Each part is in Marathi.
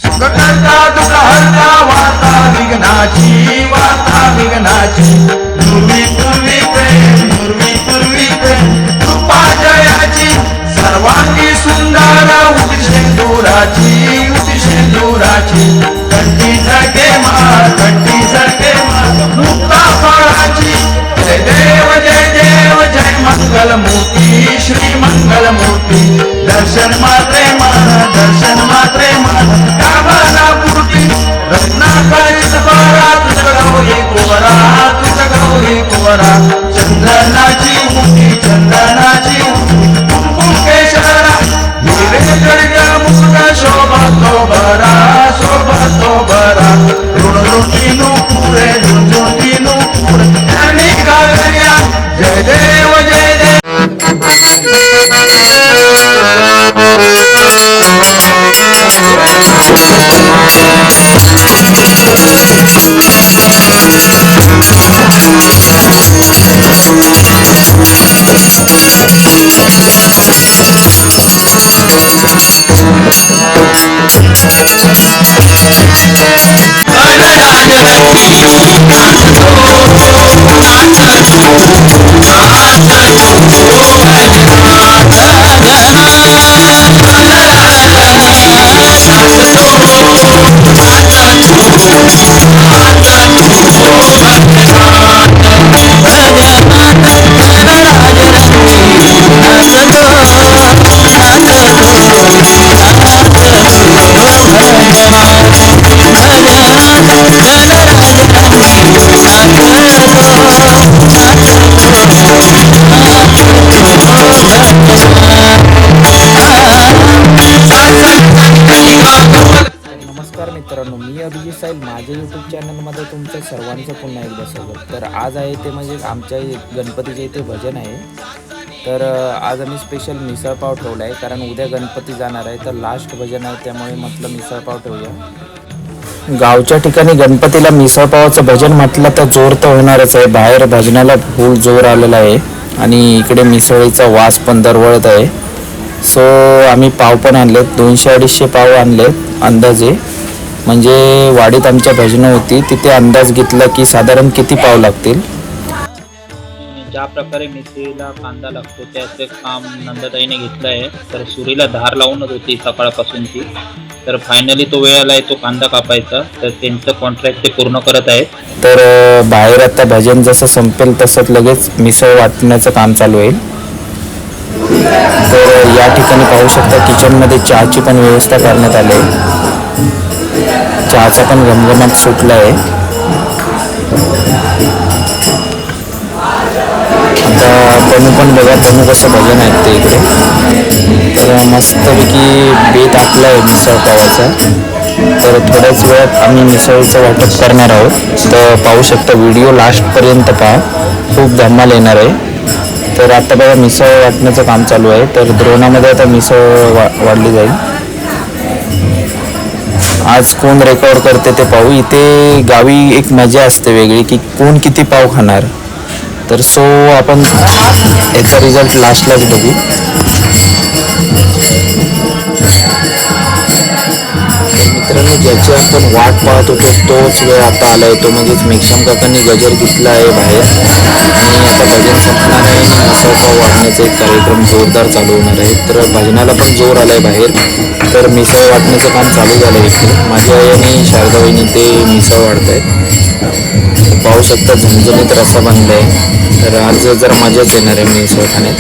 सुखकर्ता दुःखहर्ता वार्ता विघ्नाची पूर्वी पूर्वी प्रेम पूर्वी प्रेम कृपा जयाची सर्वांगी सुंदर उदी शेंदुराची कंठी झळके मार मुक्ता फळाची जय देव जय मंगलमूर्ती श्री मंगलमूर्ती दर्शन मात्रे मन कामना पूर्ती रत्नाकरित बरा तुझ गौरी कुवरा चंदनाची मुठी कुंकुम केशरा हिरे जडित मुकुट शोभतो बरा ऋणरुटीनु पुरे आणि गागल्या जय देव नमस्कार मित्रांनो, मी अभिजित साहेब माझ्या यूट्यूब चॅनलमध्ये तुमचं सर्वांचं पुन्हा एकदा स्वागत. तर आज आहे ते म्हणजे आमच्या गणपतीच्या इथे भजन आहे. तर आज आम्ही स्पेशल मिसळपाव ठेवला आहे, कारण उद्या गणपती जाणार आहे. तर लास्ट भजन आहे, त्यामुळे म्हटलं मिसळपाव ठेवूया. गावच्या ठिकाणी गणपतीला मिसळपावाचं भजन म्हटलं तर जोर तर होणारच आहे. बाहेर भजनाला फुल जोर आलेला आहे आणि इकडे मिसळीचा वास पण दरवळत आहे. सो आम्ही पाव पण आणलेत, 200-250 पाव आणलेत अंदाजे. म्हणजे वाडीत आमच्या भजनं होती, तिथे अंदाज घेतला की साधारण किती पाव लागतील. ज्या प्रकारे मिसळीला कांदा लागतो त्याचं काम नंदाताईने घेतलं आहे. तर सुरीला धार लावूनच होती सकाळपासूनची. तर फायनली तो वेळ आलाय तो कांदा कापायचा. तर त्यांचं कॉन्ट्रॅक्ट ते पूर्ण करत आहेत. तर बाहेर आता भजन जसं संपेल तसंच लगेच मिसळ वाटण्याचं काम चालू होईल. तर या ठिकाणी पाहू शकता किचनमध्ये चहाची पण व्यवस्था करण्यात आली आहे. चहाचा पण घमघमाट सुटला आहे. आता तनू पण बघा, तनू कसं भजन आहेत ते इकडे. तर मस्तपैकी बेत आपला आहे मिसळ पावाचा. तर थोड्याच वेळात आम्ही मिसळीचं वाटप करणार आहोत. तर पाहू शकता, व्हिडिओ लास्टपर्यंत पहा, खूप धमाल येणार आहे. तर आता बघा मिसळ वाटण्याचं काम चालू आहे. तर द्रोणामध्ये आता मिसळ वाढली जाईल. आज कोण रेकॉर्ड करते ते पाहू. इथे गावी एक मजा असते वेगळी की कोण किती पाव खाणार. तर सो आपण याचा रिझल्ट लास्टलाच बघू. मित्रांनो, ज्याची आपण वाट पाहत होतो तोच वेळ आता आला आहे. तो म्हणजेच मेक्षम काकांनी गजर घेतला आहे बाहेर आणि आता भजन संपणार आहे. मिसळपाव वाटण्याचा एक कार्यक्रम जोरदार चालू होणार आहे. तर भजनाला पण जोर आला आहे बाहेर. तर मिसळ वाटण्याचं काम चालू झालं आहे इथे. माझ्या आई आणि शारदा वहिनी ते मिसळ वाढत आहेत. पाहू शकता झणझणीत रस्सा बांधला आहे. तर आज जरा मजाच येणार आहे मिसळ खाण्यात.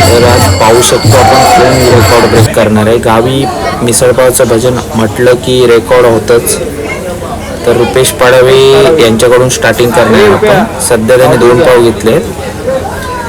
तर आज पाहू शकतो आपण कोण रेकॉर्ड ब्रेक करणार आहे. गावी मिसळपावचं भजन म्हटलं की रेकॉर्ड होतंच. तर रुपेश पाडवे यांच्याकडून स्टार्टिंग करणार आपण. सध्या त्याने 2 पाव घेतले,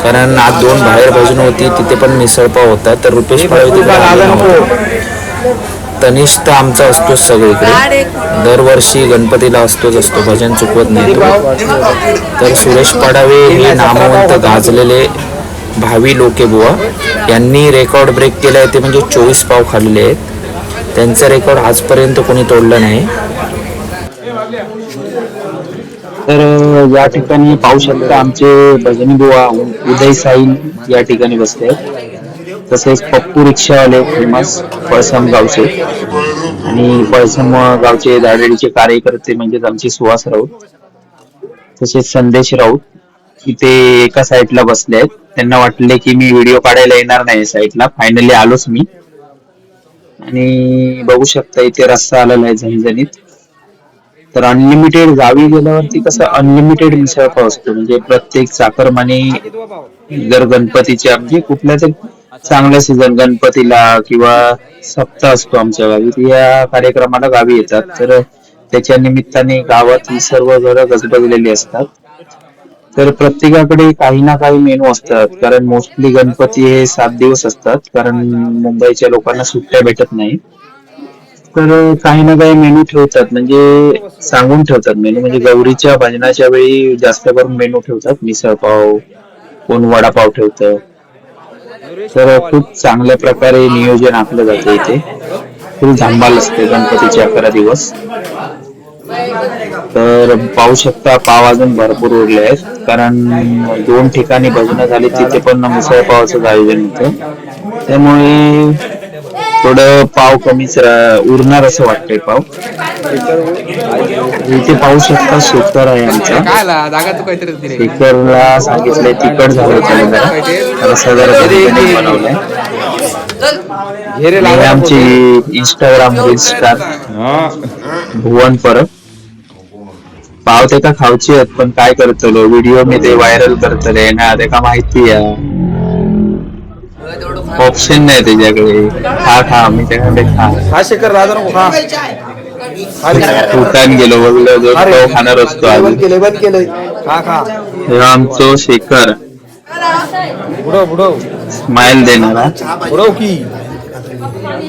कारण आज 2 बाहेर भजन होती, तिथे पण मिसळपाव होता. तर रुपेश पाडवे तिथे. तनिष तर आमचा असतोच सगळीकडे, दरवर्षी गणपतीला असतो, भजन चुकवत नाही तो. तर सुरेश पाडावे हे नामवंत गाजलेले भावी लोके बुवा यांनी रेकॉर्ड ब्रेक केला आहे. ते म्हणजे 24 पाव खाल्लेले आहेत. त्यांचा रेकॉर्ड आजपर्यंत कोणी तोडलं नाही. तर या ठिकाणी पाहू शकता आमचे भजनी बुवा उदय साईल या ठिकाणी बसले आहेत. तसेच पप्पू रिक्षावाले फेमस पळसम गावचे, आणि पळसम गावचे दाढेडीचे कार्यकर्ते म्हणजेच आमचे सुहास राऊत, तसेच संदेश राऊत इथे एका साईडला बसले आहेत. त्यांना वाटले की मी व्हिडिओ काढायला येणार नाही साईडला, फायनली आलोच मी. आणि बघू शकता इथे रस्ता आलेला आहे झणझणीत. तर अनलिमिटेड गावी गेल्यावरती कसं अनलिमिटेड मिसळपाव असतो, म्हणजे प्रत्येक चाकरमाने जर गणपतीच्या म्हणजे कुठल्या तरी चांगल्या सीझन गणपतीला किंवा सप्ताह असतो आमच्या गावी, या कार्यक्रमाला गावी येतात. तर त्याच्या निमित्ताने गावात ही सर्व घरं गजबजलेली असतात. तर प्रत्येकाकडे काही ना काही मेनू असतात, कारण मोस्टली गणपती हे 7 दिवस असतात, कारण मुंबईच्या लोकांना सुट्ट्या भेटत नाही. तर काही ना काही मेनू ठेवतात, म्हणजे सांगून ठेवतात मेनू. म्हणजे गौरीच्या भजनाच्या वेळी जास्त करून मेनू ठेवतात, मिसळपाव, कोण वडापाव ठेवतं. तर खूप चांगल्या प्रकारे नियोजन आखलं जातं इथे. फुल धमाल असते गणपतीचे 11 दिवस. तर पाहू शकता पाव अजून भरपूर उरले आहेत, कारण 2 ठिकाणी भजनं झाली, तिथे पण मिसळपावाचं आयोजन होतं. त्यामुळे थोडं पाव कमीच उरणार असं वाटतंय पाव. इथे पाहू शकता शेखर आहे आमचा. शेखरला सांगितलंय तिखट झालं त्याला जरा बनवलंय. हे आमची Instagram reel star Bhuvan Parab. पाव ते का खाऊची आहेत, पण काय करतलो व्हिडिओ मी ते व्हायरल करतले ना, ते का माहिती आहे ऑप्शन नाही त्याच्याकडे. खा मी त्याकडे खा शेखर राजा खा. दुकान गेलो बघलो जो पाव खाणार असतो आज. बंद केलंय. खा हे आमचं शेखर स्माइल देणारा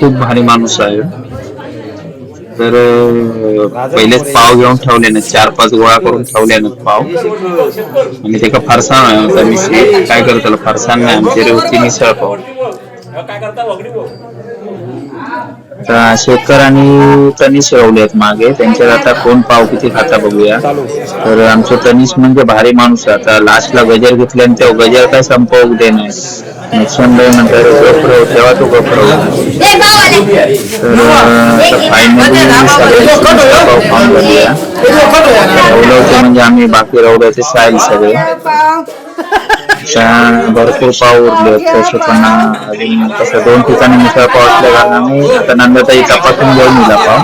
खूप भारी माणूस आहे. तर पहिलेच पाव घेऊन ठेवले ना, 4-5 गोळा करून ठेवले ना पाव. आणि ते का फरसाण आहे होता मिसळ, काय करतो फरसाण नाही आमची होती मिसळ पाव. शेखर आणि तनिष रवले आहेत मागे, त्यांच्यात आता कोण पाव किती खाता बघूया. तर आमचं तनिष म्हणजे भारी माणूस आहे. आता लास्टला गजर घेतले आणि तेव्हा गजर काय संपवू दे नाही, नंतर गप्र तेव्हा तो गप्र. तर फायनली पाव खाऊन बघूया. रवलं होते म्हणजे आम्ही बाकी रवलं होते साईल सगळे. भरपूर पाव उरले तसे, पण अजून तसं 2 ठिकाणी मिसळ पाव असल्या कारणाने आता नंदताई तपासून घेऊन दिला पाव.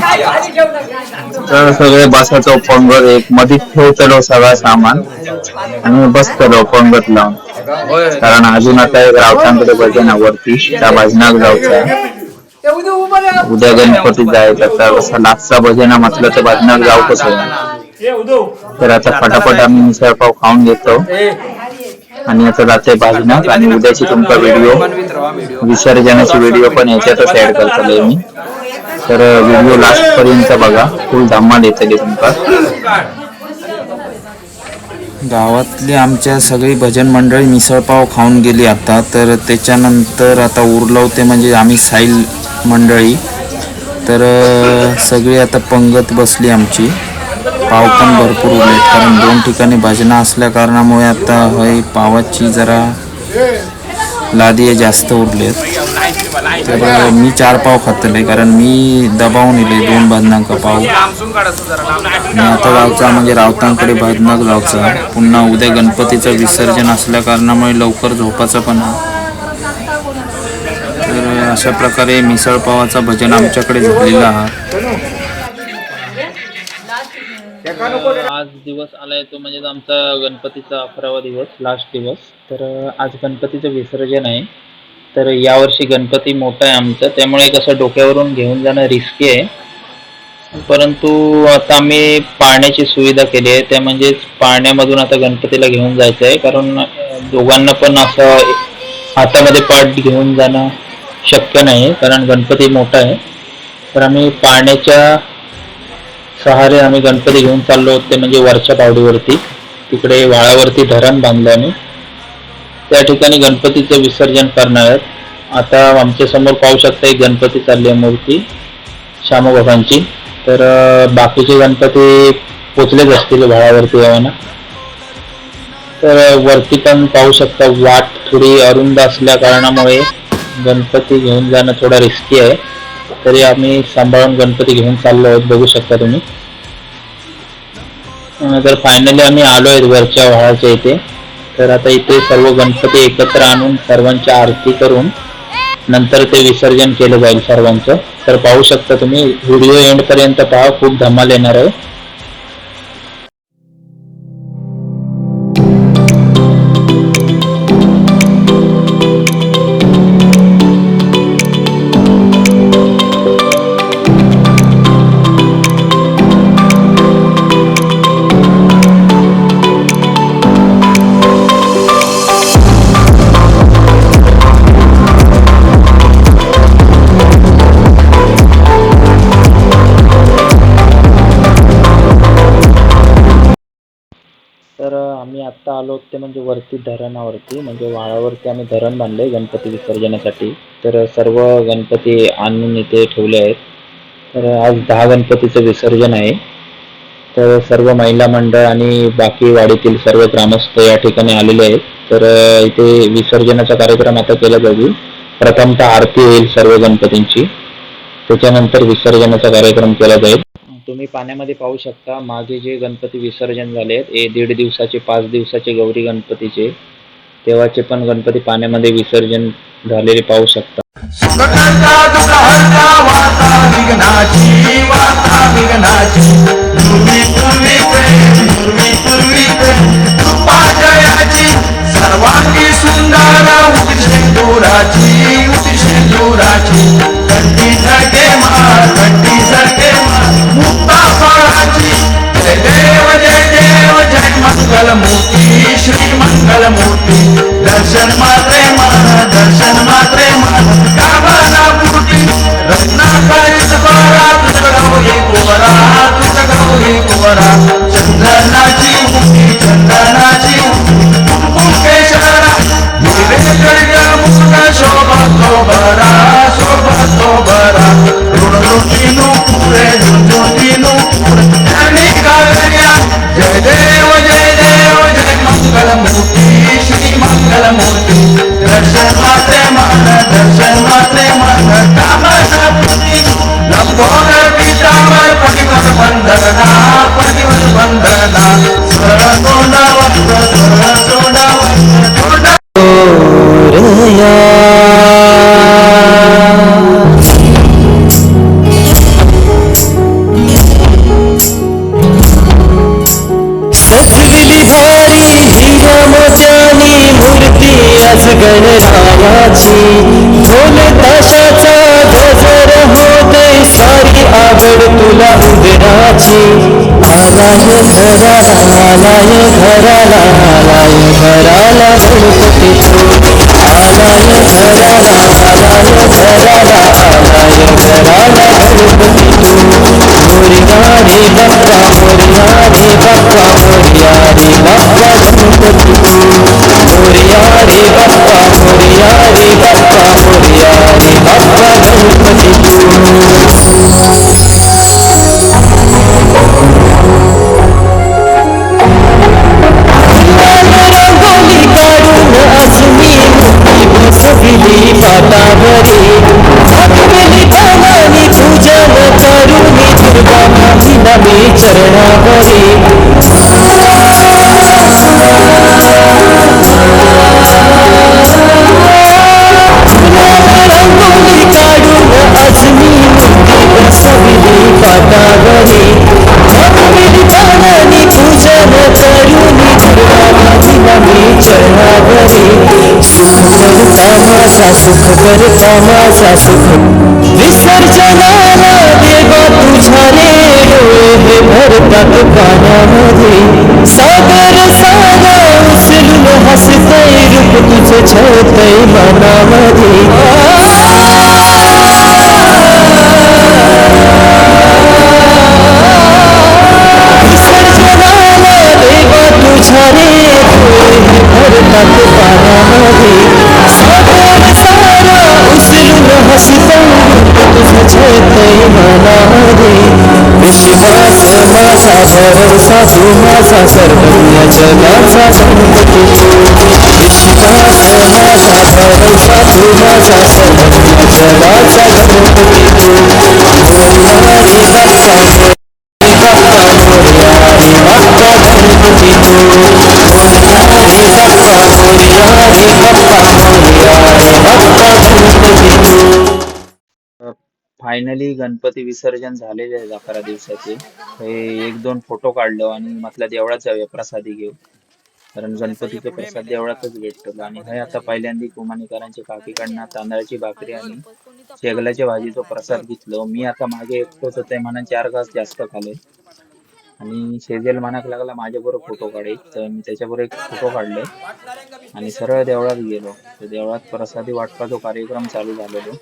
तर सगळे बसायचो पंगत एक मध्ये ठेवतलो सगळं सामान आणि बसतलो पंगत लावून, कारण अजून आता एक रावतांकडे भजन वरती त्या भजनात जाऊचा. उद्या गणपती जायचं, तर असं लास्टचा भजन म्हटलं तर भजनात जाऊ कसं. तर आता फटाफट आम्ही मिसळ पाव खाऊन घेतो आणि आता जाते भाजनात. आणि उद्याची तुमचा व्हिडिओ विसर्जनाची व्हिडिओ पण याच्यातच ऍड करतोय मी. तर व्हिडिओ लास्ट पर्यंत बघा, फुल धमाल येतली तुमका. गावातली आमच्या सगळी भजन मंडळी मिसळपाव खाऊन गेली आता. तर त्याच्यानंतर आता उरलं होते म्हणजे आम्ही साईल मंडळी. तर सगळी आता पंगत बसली आमची. पाव पण भरपूर उरले, कारण 2 ठिकाणी भजना असल्या कारणामुळे आता हे पावाची जरा लादी जास्त उरलेत. तर मी 4 पाव खातले, कारण मी दबावून इले 2 भजनांका पाव. आणि आता गावचा म्हणजे रावतांकडे भजनाक जायचा. पुन्हा उद्या गणपतीचं विसर्जन असल्या कारणामुळे लवकर झोपाचं पण आहे. तर अशा प्रकारे मिसळ पावाचा भजन आमच्याकडे झालेला आहे. आज दिवस आलाय तो म्हणजे आमचा गणपतीचा 11वा दिवस, लास्ट दिवस. तर आज गणपतीचं विसर्जन आहे. तर यावर्षी गणपती मोठा आहे आमचा, त्यामुळे कसं डोक्यावरून घेऊन जाणं रिस्की आहे. परंतु आता आम्ही पाळण्याची सुविधा केली आहे, त्या म्हणजेच पाळण्यामधून आता गणपतीला घेऊन जायचं आहे. कारण दोघांना पण असं हातामध्ये पाट घेऊन जाणं शक्य नाही, कारण गणपती मोठा आहे. तर आम्ही पाळण्याच्या सहारे आम्ही गणपती घेऊन चाललो होते, म्हणजे वरच्या पावडीवरती. तिकडे वाळावरती धरण बांधलं आम्ही, त्या ठिकाणी गणपतीचं विसर्जन करणार आहेत. आता आमच्या समोर पाहू शकता एक गणपती चालली आहे मूर्ती श्यामबाबांची. तर बाकीचे गणपती पोचलेच असतील वाळावरती यावना. तर वरती पण पाहू शकता वाट थोडी अरुंद असल्या कारणामुळे गणपती घेऊन जाणं थोडा रिस्की आहे, तरी आम्ही सांभाळून गणपती घेऊन चाललो आहोत, बघू शकता तुम्ही. तर फायनली आम्ही आलो आहेत वरच्या व्हाळाच्या इथे. तर आता इथे सर्व गणपती एकत्र आणून सर्वांची आरती करून नंतर ते विसर्जन केलं जाईल सर्वांचं. तर पाहू शकता तुम्ही, व्हिडिओ एंड पर्यंत पहा, खूप धमाल येणार आहे. तर आम्ही आत्ता आलो ते म्हणजे वरती धरणावरती, म्हणजे व्हाळावरती आम्ही धरण बांधले गणपती विसर्जनासाठी. तर सर्व गणपती आणून इथे ठेवले आहेत. तर आज 10 गणपतीचं विसर्जन आहे. तर सर्व महिला मंडळ आणि बाकी वाडीतील सर्व ग्रामस्थ या ठिकाणी आलेले आहेत. तर इथे विसर्जनाचा कार्यक्रम आता केला जाईल. प्रथमतः आरती होईल सर्व गणपतींची, त्याच्यानंतर विसर्जनाचा कार्यक्रम केला जाईल. तुम्ही पाण्यामध्ये पाहू शकता, मागे जे गणपती विसर्जन झाले आहेत, हे 1.5 दिवसाचे 5 दिवसाचे गौरी गणपतीचे, तेव्हाचे पण गणपती पाण्यामध्ये विसर्जन झालेले पाहू शकता. सुखकर्ता दुःखहर्ता वार्ता विघ्नाची पूर्वी पूर्वी कृपा जयाची सर्वांगी सुंदर उठशेंदुराची कंठी झळके मार मुक्ता फळाची. जय देव जय मंगलमूर्ती श्री मंगलमूर्ती. दर्शन मात्रे मन कामना पूर्ती. रत्नाकरित बरा तुझ गौरी कुवरा चंदनाची मुठी कुंकुमेश्वरा. हिरे जळग मुक्त शोभतो बरा ऋणरुतीनु पुरे ज्ञानी काळ्या. जय देव जय मंगलमूर्ती श्री मंगलमूर्ती. दर्शन मात्रे मन कामना पूर्ती. लंबोदर पीतांबर पतिवर वंदना सरळ तोंडावर सजविली भारी हिरा मोत्यानी मूर्ती आज गणरायाची. ढोल ताशाचा गजर होते सारी आवड तुला उदराची. आलाय घराला गणपती तू. आलाय घराला गणपती तू. मोरया रे बाप्पा मोरया रे बाप्पा गणपती तू. मोरया रे बाप्पा गणपती तू. रंगोली काढून आज मी मूर्ती बसविली पाटावरी. झाकलेली पानांनी पूजन करून दुर्गा मातीला मी चरणावरी. रंगोली काढून आज मी मूर्ती बसविली पाटावरी. झाकलेली पानांनी पूजन करून दुर्गा मातीला मी चरणावरी. सुख करता माझा सुख विसर्जनाला देवा तुझ्या रे. डोळे हे भरतात पाण्यामध्ये सागर सारा उचलून हसतय रूप तुझं छळतय मनामध्ये. विसर्जनाला देवा तुझ्या रे. डोळे हे भरतात पाण्यामध्ये सागर सारा उचलून हसतय तुझं छळतय मनामध्ये. विश्वास माझा भरोसा तू माझा सर्व या जगाचा गणपती तू. माझा भरोसा तू माझा सर्वस्व जगाचा गणपती तू मोरया रे बाप्पा मोरया रे बाप्पा गणपती तू मोरया रे बाप्पा मोरया रे बाप्पा मोरया रे बाप्पा गणपती तू. फायनली गणपती विसर्जन झालेले आहेत 11 दिवसाचे. हे 1-2 फोटो काढलो आणि म्हटलं देवळात जाऊया प्रसादी घेऊ, कारण गणपतीचा प्रसाद देवळातच भेटतो. आणि हे आता पहिल्यांदा कुमानीकरांच्या काकीकडनं तांदळाची भाकरी आणि शेगलाच्या भाजीचा प्रसाद घेतलो. मी आता मागे एकटोच होते म्हणून 4 घास जास्त खाल्ले आणि शेजेल म्हणाक लागला माझ्याबरोबर फोटो काढे, तर मी त्याच्याबरोबर एक फोटो काढले आणि सरळ देवळात गेलो. तर देवळात प्रसादी वाटपाचा कार्यक्रम चालू झालेलो.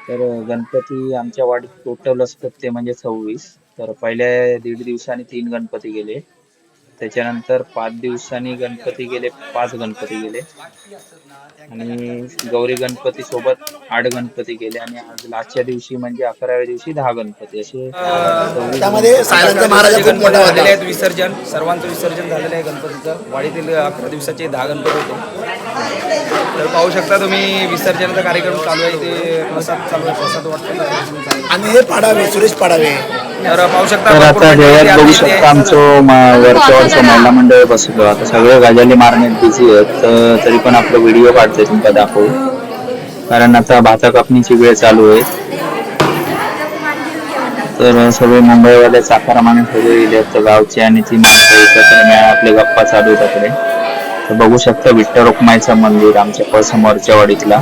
तर गणपती आमच्या वाडीत टोटल असतात ते म्हणजे 26. तर पहिल्या 1.5 दिवसांनी 3 गणपती गेले, त्याच्यानंतर 5 दिवसांनी गणपती गेले, 5 गणपती गेले आणि गौरी गणपती सोबत 8 गणपती गेले आणि आज लास्टच्या दिवशी म्हणजे 11व्या दिवशी 10 गणपती असे 24 त्यामध्ये सायलेंट महाराज खूप मोठा झालेले होता. आहेत. विसर्जन सर्वांचं विसर्जन झालेलं आहे गणपतीचं. वाडीतील 11 दिवसाचे 10 गणपती होते. तर पाहू शकता तुम्ही विसर्जनाचा कार्यक्रम चालू आहे. ते प्रसाद चालू आहे, प्रसाद वाटतो आणि हे पाडावे सुरेश पाडावे. तर पाहू शकता तर भरपूर आता मंडळी देवळात बघू आपल्या शकता इथे आमचं वरच्या महिला मंडळ बसलो. आता सगळे गजाली मारण्यात बिझी आहेत, तर तरी पण आपलं व्हिडिओ काढतोय तुमका दाखवू, कारण आता भाता कापणीची वेळ चालू आहे. तर सगळे मुंबईवाले चाकरमाने सगळे येले तर गावचे आणि ती माणसं एकत्र मिळून आपले गप्पा चालू आहेत आपले. तर बघू शकता विठ्ठल रखुमाईचं मंदिर आमच्या समोरच्या वाडीतला.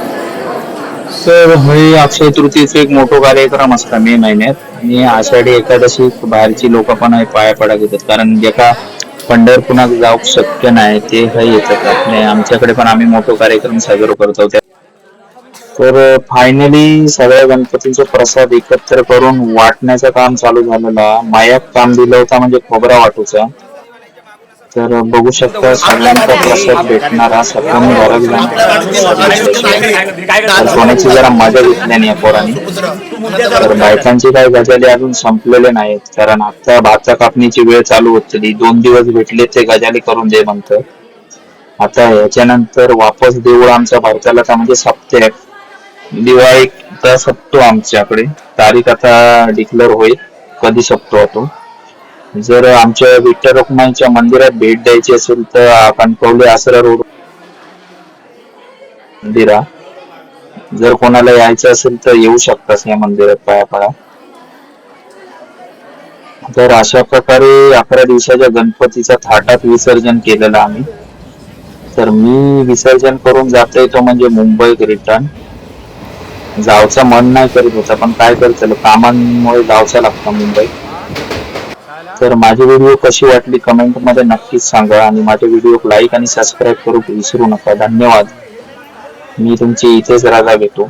तर हे अक्षय तृतीयेचा एक मोठा कार्यक्रम असता मे महिन्यात आणि आषाढी एकादशी बाहेरची लोक पण हे पाया पडा घेतात, कारण ज्याका पंढरपुरात जाऊ शक्य नाही ते हे येतात आपले. आमच्याकडे पण आम्ही मोठा कार्यक्रम साजरा करतो. तर फायनली सगळ्या गणपतींचा प्रसाद एकत्र करून वाटण्याचं काम चालू झालेलं. मायाक काम दिलं होता म्हणजे खोबरा वाटूचा. तर बघू शकता सगळ्यांचा प्रसाद भेटणारा सगळ्यांनी घरात तर सोन्याची जरा मजा घेतली नाही पोरांनी. तर बायकांची काही गजाली अजून संपलेले नाहीत, कारण आता भाता कापणीची वेळ चालू होती. 2 दिवस भेटले ते गजाली करून दे म्हणतात. आता ह्याच्यानंतर वापस देऊळ आमच्या भारताला का म्हणजे सप्ते दिवाळीचा सप्तो आमच्याकडे तारीख आता डिक्लेअर होईल कधी सप्तो होतो. जर आमच्या विठ्ठल रखुमाईच्या मंदिरात भेट द्यायची असेल तर कणकवली आसरा रोड मंदिरा, जर कोणाला यायचं असेल तर येऊ शकतास या मंदिरात पाया पडा. तर अशा प्रकारे 11 दिवसाच्या गणपतीचा थाटात विसर्जन केलेलं आम्ही. तर मी विसर्जन करून जाता येतो म्हणजे मुंबईत रिटर्न जावचं मन नाही करीत होता, पण काय करतो कामांमुळे जावचं लागतं मुंबईत. तर माझी व्हिडिओ कशी वाटली कमेंट मध्ये नक्कीच सांगा आणि माझ्या व्हिडिओ लाईक आणि सबस्क्राईब करू विसरू नका. धन्यवाद. मी तुमची इथेच राहायला भेटू.